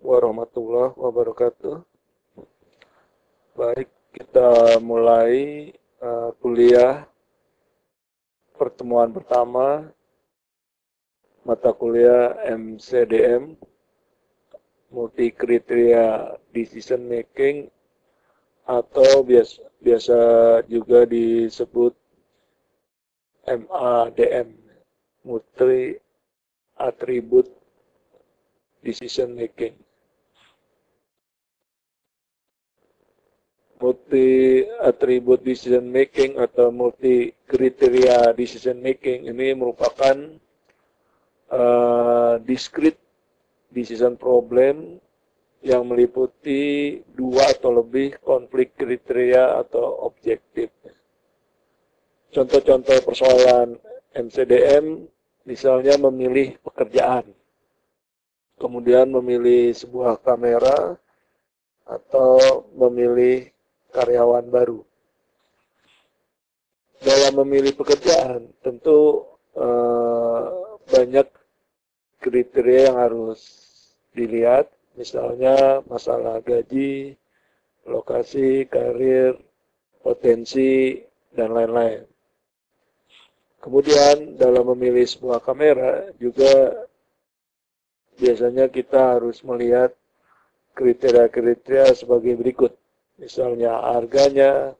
warahmatullahi wabarakatuh. Baik, kita mulai kuliah pertemuan pertama mata kuliah MCDM, Multi Criteria Decision Making, atau biasa juga disebut MADM, Multi Attribute Decision Making. Multi attribute decision making atau multi kriteria decision making ini merupakan discrete decision problem yang meliputi dua atau lebih konflik kriteria atau objektif. Contoh-contoh persoalan MCDM misalnya memilih pekerjaan, kemudian memilih sebuah kamera, atau memilih karyawan baru. Dalam memilih pekerjaan, tentu banyak kriteria yang harus dilihat, misalnya masalah gaji, lokasi, karir, potensi, dan lain-lain. Kemudian dalam memilih sebuah kamera juga biasanya kita harus melihat kriteria-kriteria sebagai berikut. Misalnya harganya,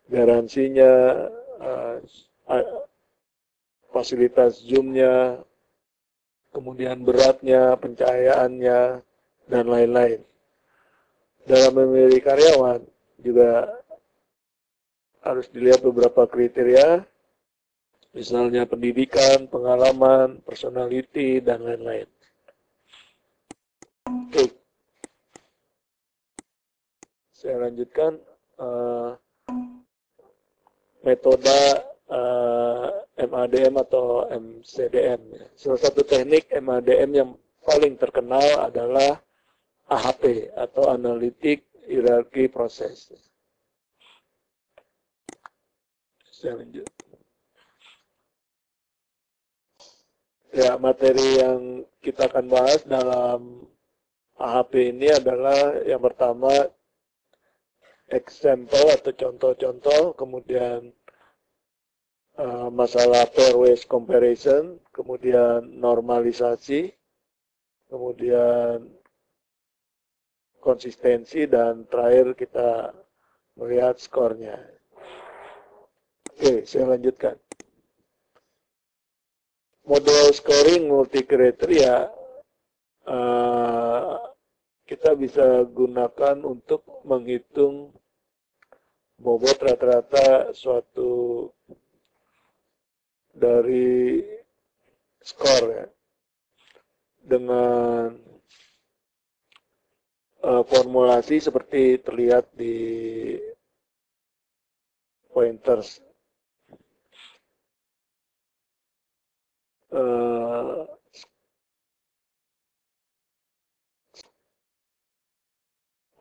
garansinya, fasilitas zoomnya, kemudian beratnya, pencahayaannya, dan lain-lain. Dalam memilih karyawan juga harus dilihat beberapa kriteria, misalnya pendidikan, pengalaman, personality, dan lain-lain. Oke. Saya lanjutkan metode MADM atau MCDM. Salah satu teknik MADM yang paling terkenal adalah AHP atau Analytic Hierarchy Process. Saya lanjut. Ya, materi yang kita akan bahas dalam AHP ini adalah yang pertama example atau contoh-contoh, kemudian masalah pairwise comparison, kemudian normalisasi, kemudian konsistensi, dan terakhir kita melihat skornya. Oke, saya lanjutkan. Model scoring multi kriteria kita bisa gunakan untuk menghitung bobot rata-rata suatu dari skor ya, dengan formulasi seperti terlihat di pointers.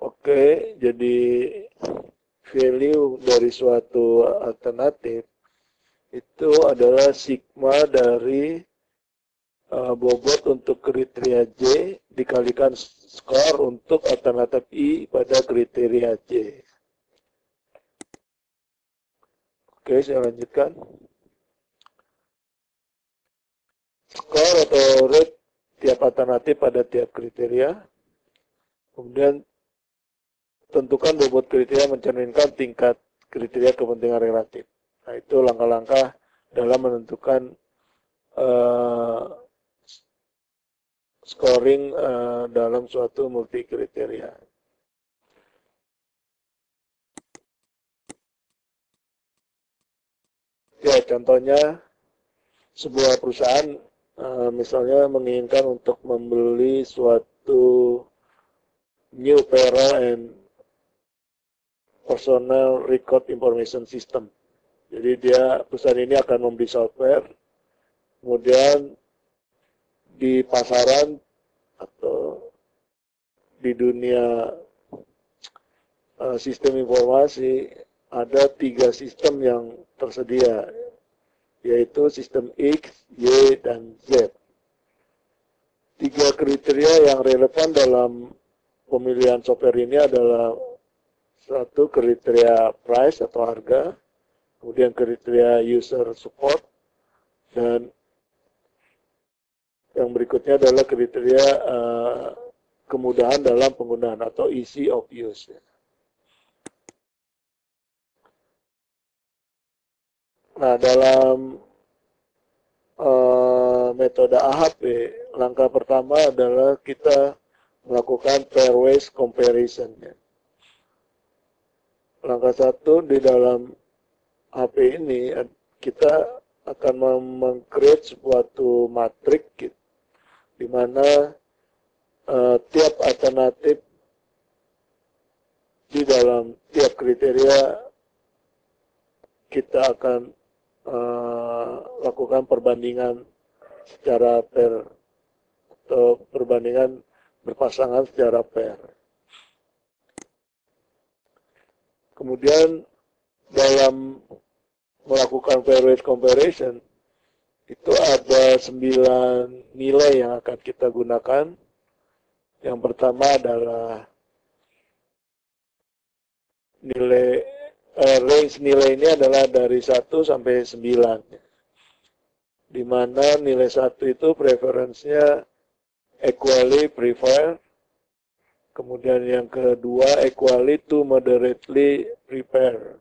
Oke, jadi value dari suatu alternatif itu adalah sigma dari bobot untuk kriteria J dikalikan skor untuk alternatif I pada kriteria J. Oke, saya lanjutkan. Skor atau rate tiap alternatif pada tiap kriteria. Kemudian tentukan bobot kriteria mencerminkan tingkat kriteria kepentingan relatif. Nah, itu langkah-langkah dalam menentukan scoring dalam suatu multi kriteria. Ya, contohnya sebuah perusahaan misalnya menginginkan untuk membeli suatu new payroll and personnel record information system. Jadi perusahaan ini akan membeli software, kemudian di pasaran atau di dunia sistem informasi ada 3 sistem yang tersedia, yaitu sistem X, Y, dan Z. tiga kriteria yang relevan dalam pemilihan software ini adalah satu kriteria price atau harga, kemudian kriteria user support, dan yang berikutnya adalah kriteria kemudahan dalam penggunaan atau easy of use. Nah, dalam metode AHP, langkah pertama adalah kita melakukan pairwise comparison. Langkah satu di dalam HP ini, kita akan meng-create suatu matrik di mana tiap alternatif di dalam tiap kriteria kita akan lakukan perbandingan secara pair atau perbandingan berpasangan secara pair. Kemudian dalam melakukan pairwise comparison itu ada 9 nilai yang akan kita gunakan. Yang pertama adalah nilai range nilai ini adalah dari 1 sampai 9. Di mana nilai 1 itu preferensinya equally prefer. Kemudian yang kedua equally to moderately prefer.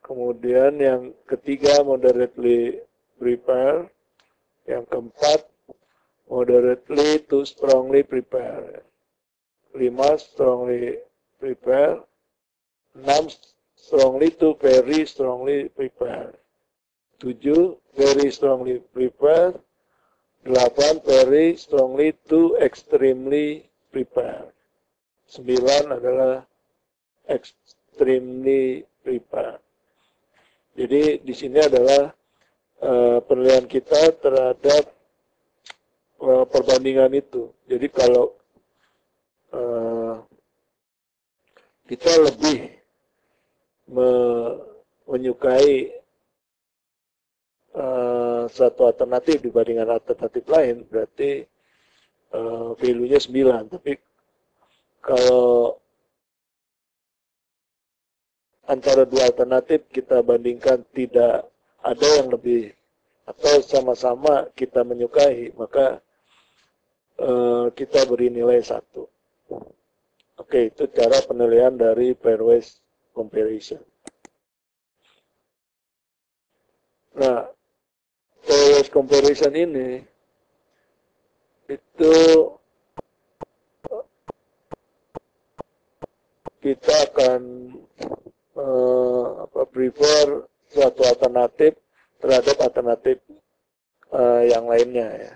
Kemudian yang ketiga moderately prefer. Yang keempat moderately to strongly prefer. 5 strongly prefer. 6 strongly to very strongly prefer. 7 very strongly prefer. 8 very strongly to extremely prefer. 9 adalah extremely prefer. Jadi di sini adalah penilaian kita terhadap perbandingan itu. Jadi kalau kita lebih menyukai satu alternatif dibandingkan alternatif lain, berarti value-nya 9. Tapi kalau antara dua alternatif kita bandingkan tidak ada yang lebih atau sama-sama kita menyukai, maka kita beri nilai 1. Oke, itu cara penilaian dari pairwise comparison. Nah, pairwise comparison ini itu kita akan prefer suatu alternatif terhadap alternatif yang lainnya ya,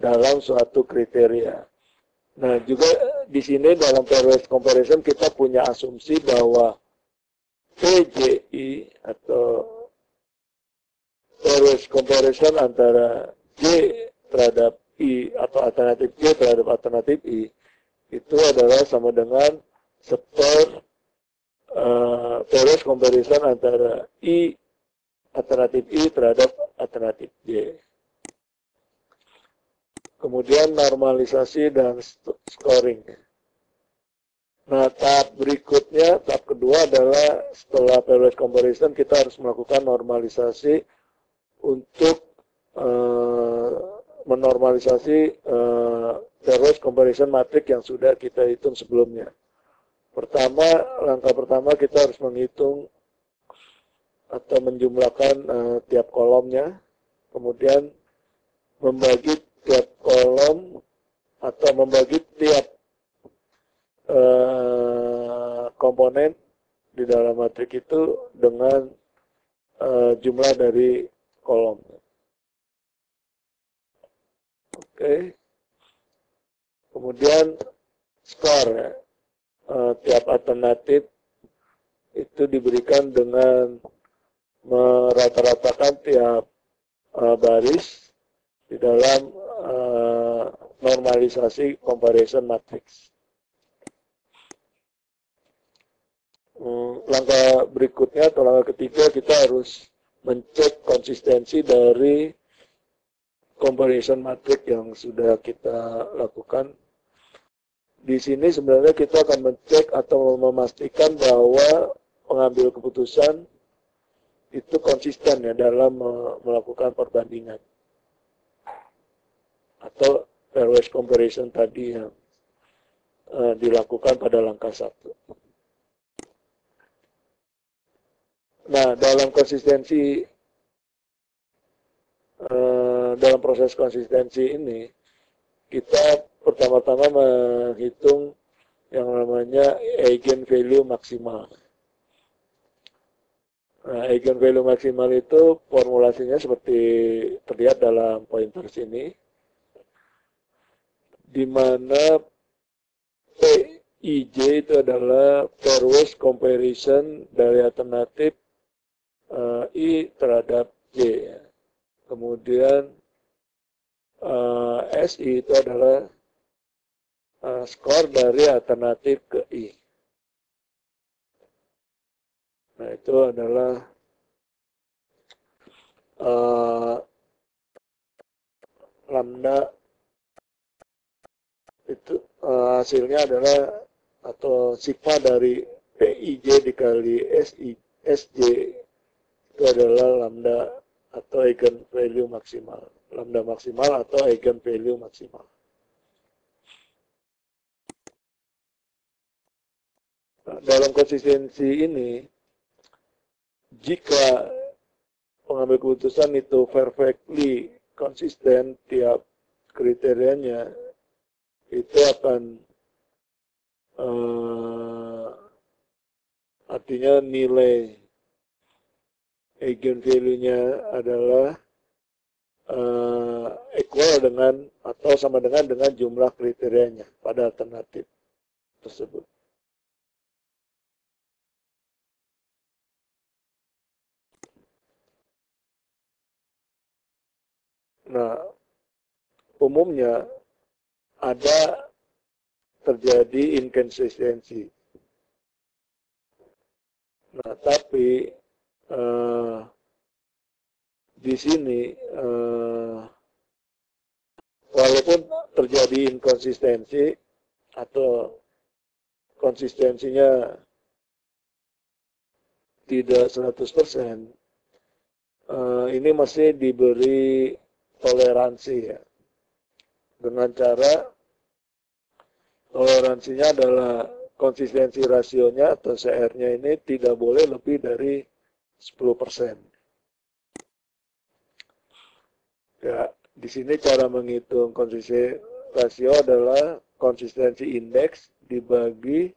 dalam suatu kriteria. Nah, juga di sini dalam pairwise comparison kita punya asumsi bahwa PJI atau pairwise comparison antara J terhadap I atau alternatif J terhadap alternatif I itu adalah sama dengan seper pairwise comparison antara I alternatif I terhadap alternatif J. Kemudian normalisasi dan scoring. Nah, tahap berikutnya, tahap kedua adalah setelah pairwise comparison kita harus melakukan normalisasi untuk menormalisasi pairwise comparison matrix yang sudah kita hitung sebelumnya. Langkah pertama kita harus menghitung atau menjumlahkan tiap kolomnya, kemudian membagi tiap kolom atau membagi tiap komponen di dalam matriks itu dengan jumlah dari kolom. Oke. Kemudian skor ya. Tiap alternatif itu diberikan dengan merata-ratakan tiap baris di dalam normalisasi comparison matrix. Langkah berikutnya atau langkah ketiga kita harus mencek konsistensi dari comparison matrix yang sudah kita lakukan. Di sini sebenarnya kita akan mencek atau memastikan bahwa pengambil keputusan itu konsisten ya dalam melakukan perbandingan atau pairwise comparison tadi yang dilakukan pada langkah 1. Nah, dalam proses konsistensi ini, kita pertama-tama menghitung yang namanya eigen value maksimal. Nah, eigen value maksimal itu formulasinya seperti terlihat dalam pointer sini, di mana PIJ itu adalah pairwise comparison dari alternatif I terhadap J. Kemudian SI itu adalah skor dari alternatif ke I. Nah, itu adalah lambda, itu hasilnya adalah atau sigma dari PIJ dikali SJ itu adalah lambda atau eigen value maksimal. Lambda maksimal atau eigen value maksimal. Nah, dalam konsistensi ini, jika pengambil keputusan itu perfectly konsisten tiap kriterianya, itu akan artinya nilai eigen value-nya adalah equal dengan atau sama dengan jumlah kriterianya pada alternatif tersebut. Nah, umumnya ada terjadi inkonsistensi. Nah, tapi di sini walaupun terjadi inkonsistensi atau konsistensinya tidak 100%, ini masih diberi toleransi ya. Dengan cara toleransinya adalah konsistensi rasionya atau CR-nya ini tidak boleh lebih dari 10%. Ya, di sini cara menghitung konsistensi rasio adalah konsistensi indeks dibagi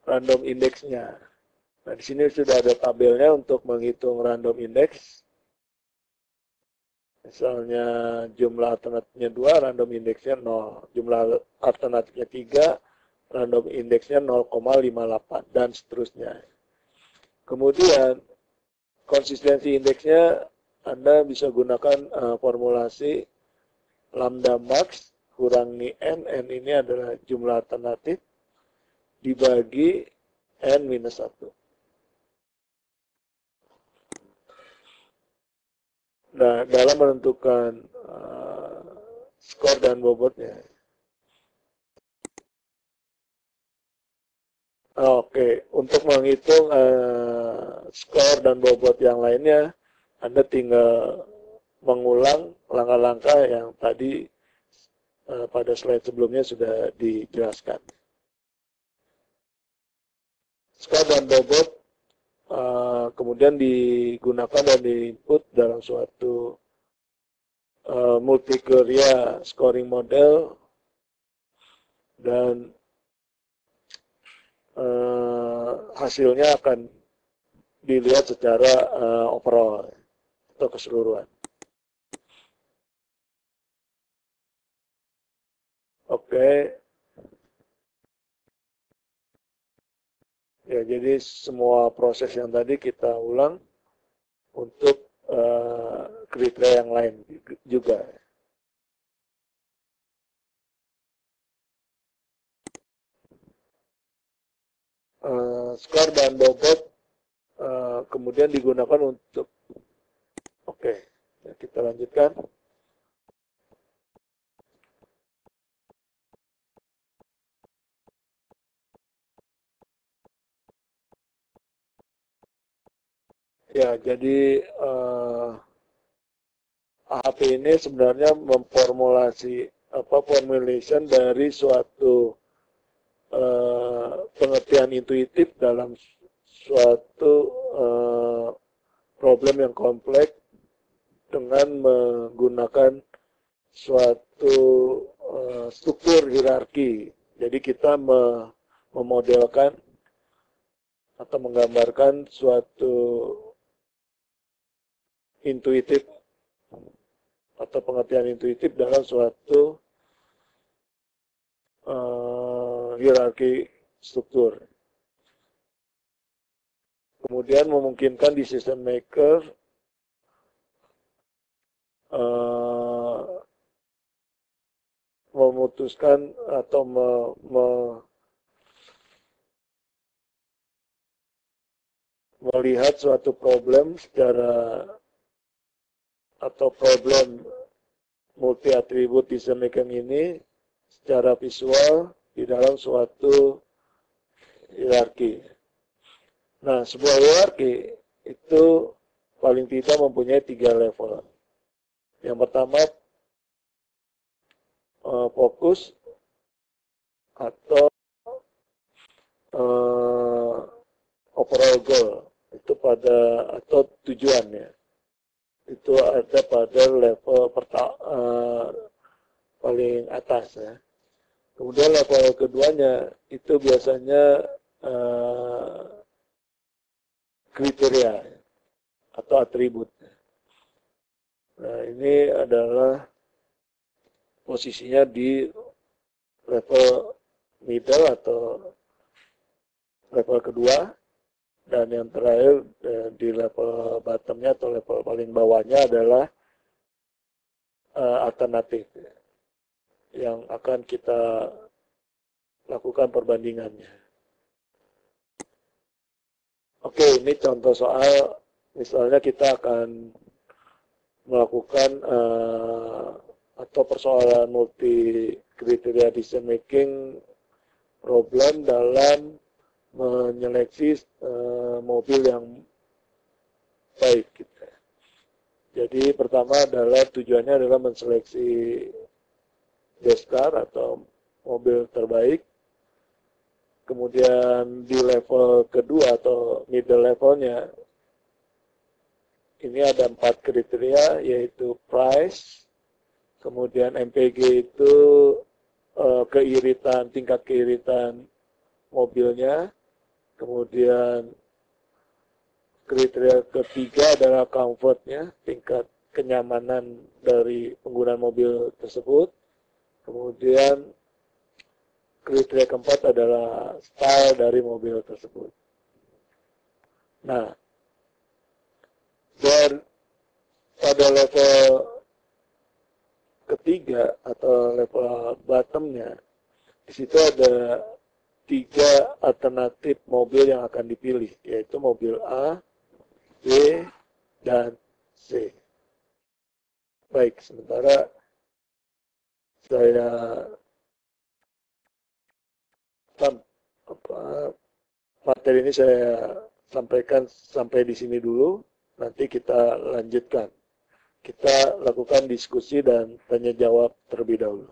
random indeksnya. Nah, di sini sudah ada tabelnya untuk menghitung random index. Misalnya jumlah alternatifnya 2, random indeksnya 0. Jumlah alternatifnya 3, random indeksnya 0,58 dan seterusnya. Kemudian konsistensi indeksnya Anda bisa gunakan formulasi lambda max kurangi n ini adalah jumlah alternatif dibagi n minus 1. Nah, dalam menentukan skor dan bobotnya. Oke, untuk menghitung skor dan bobot yang lainnya, Anda tinggal mengulang langkah-langkah yang tadi pada slide sebelumnya sudah dijelaskan. Skor dan bobot kemudian digunakan dan diinput dalam suatu multivariate scoring model dan hasilnya akan dilihat secara overall atau keseluruhan. Oke. Ya, jadi semua proses yang tadi kita ulang untuk kriteria yang lain juga. Skor dan bobot kemudian digunakan untuk Oke, kita lanjutkan. Ya, jadi AHP ini sebenarnya memformulasi formulation dari suatu pengertian intuitif dalam suatu problem yang kompleks dengan menggunakan suatu struktur hierarki. Jadi kita memodelkan atau menggambarkan suatu intuitif atau pengertian intuitif dalam suatu hierarki struktur. Kemudian memungkinkan decision maker memutuskan atau melihat suatu problem secara atau problem multi atribut decision making ini secara visual di dalam suatu hierarki. Nah, sebuah hierarki itu paling tidak mempunyai 3 level. Yang pertama, fokus atau overall goal itu pada atau tujuannya itu ada pada level paling atas ya. Kemudian level keduanya itu biasanya kriteria atau atribut. Nah, ini adalah posisinya di level middle atau level kedua, dan yang terakhir di level bottomnya atau level paling bawahnya adalah alternatif yang akan kita lakukan perbandingannya. Oke, ini contoh soal misalnya kita akan melakukan atau persoalan multi kriteria decision making problem dalam menyeleksi mobil yang baik. Gitu. Jadi pertama adalah tujuannya adalah menseleksi best car atau mobil terbaik. Kemudian di level kedua atau middle levelnya ini ada 4 kriteria, yaitu price, kemudian MPG itu tingkat keiritan mobilnya, kemudian kriteria ketiga adalah comfortnya, tingkat kenyamanan dari penggunaan mobil tersebut, kemudian kriteria keempat adalah style dari mobil tersebut. Nah, dan pada level ketiga atau level bottomnya, di situ ada 3 alternatif mobil yang akan dipilih, yaitu mobil A, B, dan C. Baik, sementara saya materi ini saya sampaikan sampai di sini dulu. Nanti kita lanjutkan. Kita lakukan diskusi dan tanya jawab terlebih dahulu.